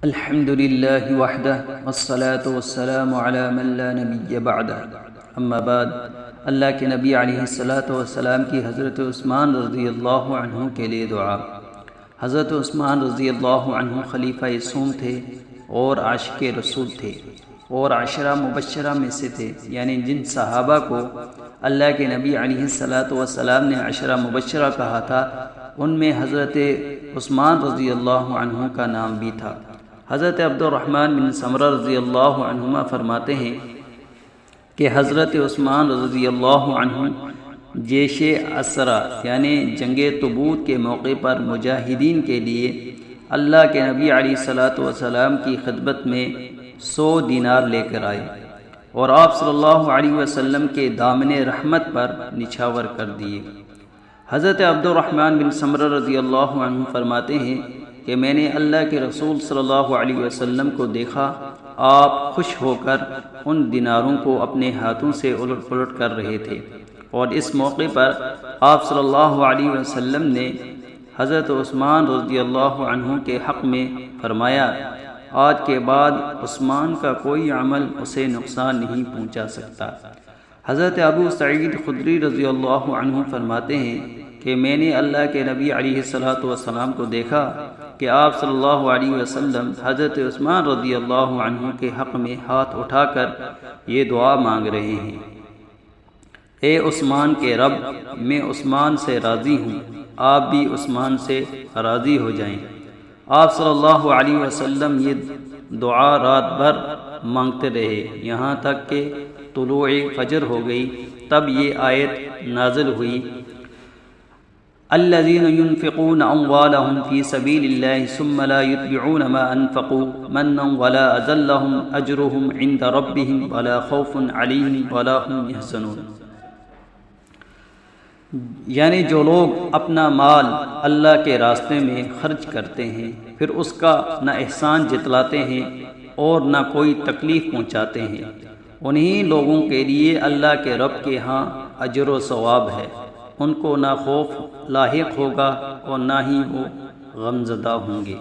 الحمد للہ وحدہ والصلاة والسلام علی من لا نبی بعدہ اما بعد۔ اللہ کے نبی علیہ السلام کی حضرت عثمان رضی اللہ عنہ کے لیے دعا۔ حضرت عثمان رضی اللہ عنہ خلیفہ ثانی تھے اور عاشق رسول تھے اور عشرہ مبشرہ میں سے تھے، یعنی جن صحابہ کو اللہ کے نبی علیہ السلام نے عشرہ مبشرہ کہا تھا ان میں حضرت عثمان رضی اللہ عنہ کا نام بھی تھا۔ حضرت عبد الرحمن بن سمرہ رضی اللہ عنہما فرماتے ہیں کہ حضرت عثمان رضی اللہ عنہ جیش اسرا یعنی جنگ تبوک کے موقع پر مجاہدین کے لیے اللہ کے نبی علیہ السلام کی خدمت میں 100 دینار لے کر آئے اور آپ صلی اللہ علیہ وسلم کے دامن رحمت پر نچھاور کر دیے۔ حضرت عبد الرحمن بن سمرہ رضی اللہ عنہ فرماتے ہیں کہ میں نے اللہ کے رسول صلی اللہ علیہ وسلم کو دیکھا، آپ خوش ہو کر ان دیناروں کو اپنے ہاتھوں سے الٹ پلٹ کر رہے تھے، اور اس موقع پر آپ صلی اللہ علیہ وسلم نے حضرت عثمان رضی اللہ عنہ کے حق میں فرمایا، آج کے بعد عثمان کا کوئی عمل اسے نقصان نہیں پہنچا سکتا۔ حضرت ابو سعید خدری رضی اللہ عنہ فرماتے ہیں کہ میں نے اللہ کے نبی علیہ السلام کو دیکھا کہ آپ صلی اللہ علیہ وسلم حضرت عثمان رضی اللہ عنہ کے حق میں ہاتھ اٹھا کر یہ دعا مانگ رہے ہیں، اے عثمان کے رب، میں عثمان سے راضی ہوں، آپ بھی عثمان سے راضی ہو جائیں۔ آپ صلی اللہ علیہ وسلم یہ دعا رات بھر مانگتے رہے یہاں تک کہ طلوع فجر ہو گئی، تب یہ آیت نازل ہوئی، الذين ينفقون اموالهم في سبيل الله ثم لا يتبعون ما انفقوا منا ولا اذى لهم اجرهم عند ربهم ولا خوف عليهم ولا هم يحزنون۔ یعنی جو لوگ اپنا مال اللہ کے راستے میں خرچ کرتے ہیں پھر اس کا نہ احسان جتلاتے ہیں اور نہ کوئی تکلیف پہنچاتے ہیں، انہی لوگوں کے لیے اللہ کے رب کے ہاں اجر و ثواب ہے، ان کو نہ خوف لاحق ہوگا اور نہ ہی وہ غمزدہ ہوں گے۔